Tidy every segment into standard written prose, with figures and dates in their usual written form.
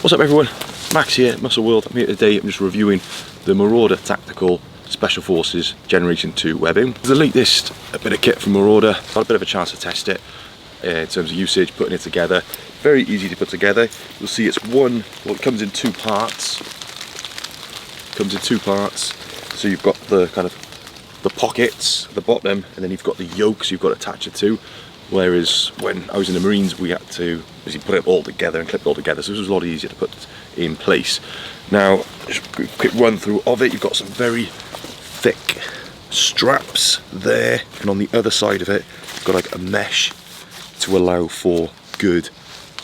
What's up everyone, Max here, Muscle World. I'm here today, I'm just reviewing the Marauder Tactical Special Forces Generation 2 webbing. It's the latest bit of kit from Marauder. Got a bit of a chance to test it in terms of usage, putting it together. Very easy to put together. You'll see it's it comes in two parts. So you've got the kind of the pockets at the bottom, and then you've got the yokes you've got to attach it to. Whereas when I was in the Marines, we had to basically put it all together and clip it all together, so this was a lot easier to put in place. Now, just a quick run through of it. You've got some very thick straps there, and on the other side of it, you've got like a mesh to allow for good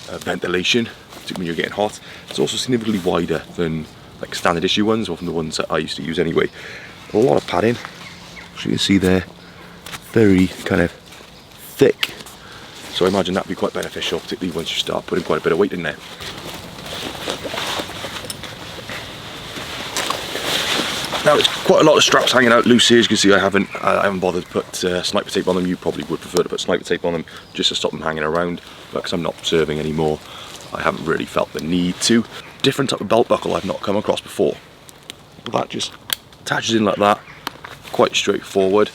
ventilation, particularly when you're getting hot. It's also significantly wider than like standard issue ones, or from the ones that I used to use anyway. A lot of padding, as you can see there, very kind of thick, so I imagine that'd be quite beneficial, particularly once you start putting quite a bit of weight in there. Now it's quite a lot of straps hanging out loose here. As you can see, I haven't bothered to put sniper tape on them. You probably would prefer to put sniper tape on them just to stop them hanging around, but because I'm not serving anymore, I haven't really felt the need to. Different type of belt buckle I've not come across before, but that just attaches in like that, quite straightforward.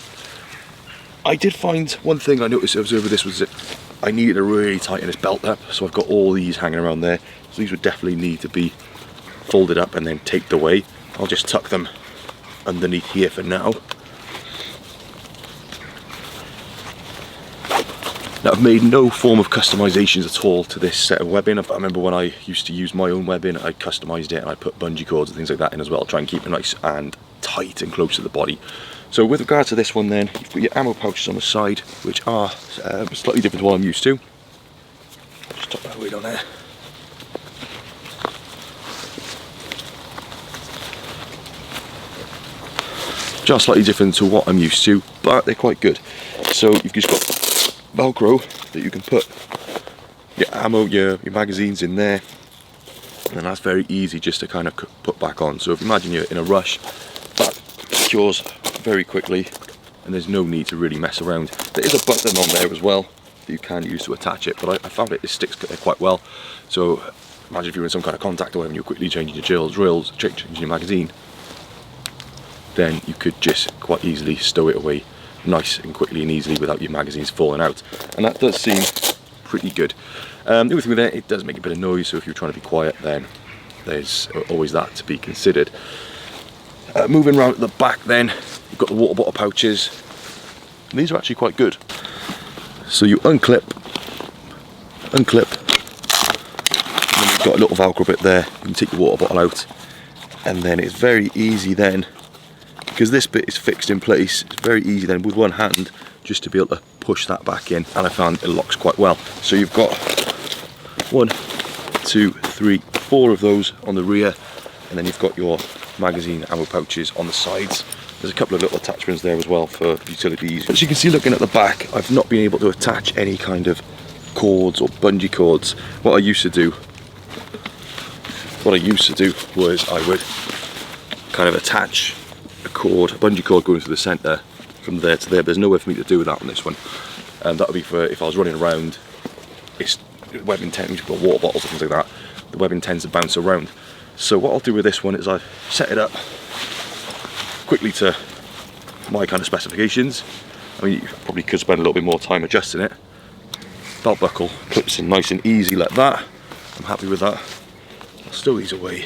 I did find one thing I noticed over this was that I needed to really tighten this belt up, so I've got all these hanging around there. So these would definitely need to be folded up and then taped away. I'll just tuck them underneath here for now. Now, I've made no form of customizations at all to this set of webbing. I remember when I used to use my own webbing, I customized it and I put bungee cords and things like that in as well, try and keep it nice and tight and close to the body. So with regard to this one then, you've got your ammo pouches on the side, which are slightly different to what I'm used to. Just tuck that weight on there. Just slightly different to what I'm used to, but they're quite good. So you've just got Velcro that you can put your ammo, your magazines in there, and that's very easy just to kind of put back on. So if you imagine you're in a rush, that secures very quickly and there's no need to really mess around. There is a button on there as well that you can use to attach it, but I found it sticks quite well. So imagine if you're in some kind of contact or whatever and you're quickly changing your drills, changing your magazine, then you could just quite easily stow it away nice and quickly and easily without your magazines falling out, and that does seem pretty good. The only thing with it, it does make a bit of noise, so if you're trying to be quiet, then there's always that to be considered. Moving around at the back then, you've got the water bottle pouches, and these are actually quite good. So you unclip, and then you've got a little Velcro bit there. You can take your water bottle out, and then it's very easy then, because this bit is fixed in place, it's very easy then with one hand just to be able to push that back in, and I found it locks quite well. So you've got 1, 2, 3, 4 of those on the rear, and then you've got your magazine ammo pouches on the sides. There's a couple of little attachments there as well for utilities. As you can see, looking at the back, I've not been able to attach any kind of cords or bungee cords. What I used to do was I would kind of attach a bungee cord going to the centre from there to there. There's nowhere for me to do that on this one, and that would be for if I was running around. It's webbing tends to, water bottles or things like that, the webbing tends to bounce around. So what I'll do with this one is I set it up quickly to my kind of specifications. I mean, you probably could spend a little bit more time adjusting it. Belt buckle clips in nice and easy like that. I'm happy with that. I'll stow these away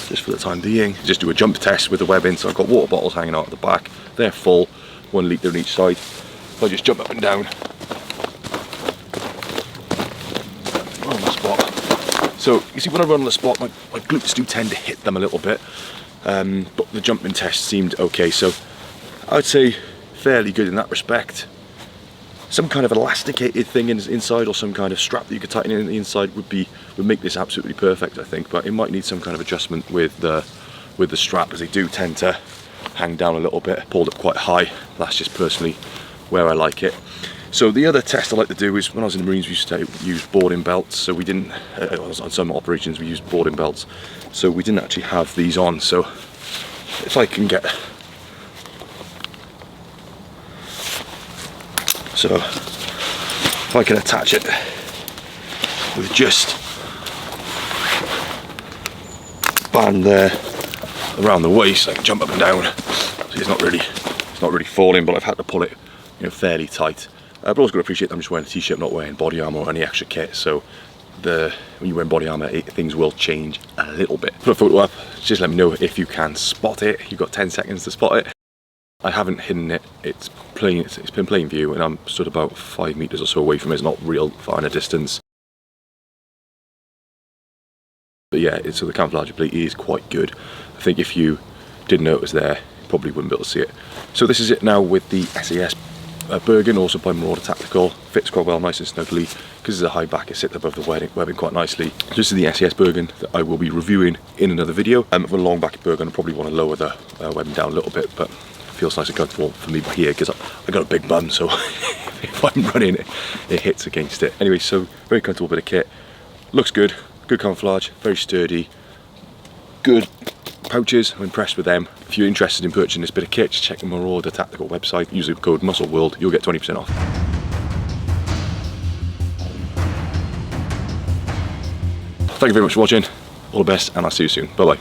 just for the time being. Just do a jump test with the webbing. So I've got water bottles hanging out at the back. They're full, 1 litre on each side. So I just jump up and down on the spot. So you see, when I run on the spot, my glutes do tend to hit them a little bit, but the jumping test seemed okay. So I would say fairly good in that respect. Some kind of elasticated thing inside, or some kind of strap that you could tighten in the inside would make this absolutely perfect, I think. But it might need some kind of adjustment with the strap, as they do tend to hang down a little bit, pulled up quite high. That's just personally where I like it. So the other test I like to do is, when I was in the Marines, we used to use boarding belts. So we didn't, on some operations we used boarding belts. So we didn't actually have these on. So if I can get, if I can attach it with just band there around the waist, I can jump up and down. So it's not really falling, but I've had to pull it, you know, fairly tight. But also got to appreciate that I'm just wearing a t-shirt, not wearing body armor or any extra kit. So when you wear body armor, things will change a little bit. Put a photo up, just let me know if you can spot it. You've got 10 seconds to spot it. I haven't hidden it. It's been plain view, and I'm stood about 5 meters or so away from it. It's not real far in a distance. But yeah, so the camouflage ability is quite good. I think if you didn't know it was there, you probably wouldn't be able to see it. So this is it now with the SAS Bergen, also by Marauder Tactical. Fits quite well, nice and snugly. Because it's a high back, it sits above the webbing quite nicely. So this is the SAS Bergen that I will be reviewing in another video. For a long back Bergen, I probably want to lower the webbing down a little bit, but feels nice and comfortable for me here because I got a big bum, so if I'm running it hits against it. Anyway, so very comfortable bit of kit, looks good, good camouflage, very sturdy, good pouches. I'm impressed with them. If you're interested in purchasing this bit of kit, just check the Marauder Tactical website, use the code MUSCLEWORLD, you'll get 20% off. Thank you very much for watching, all the best, and I'll see you soon. Bye bye.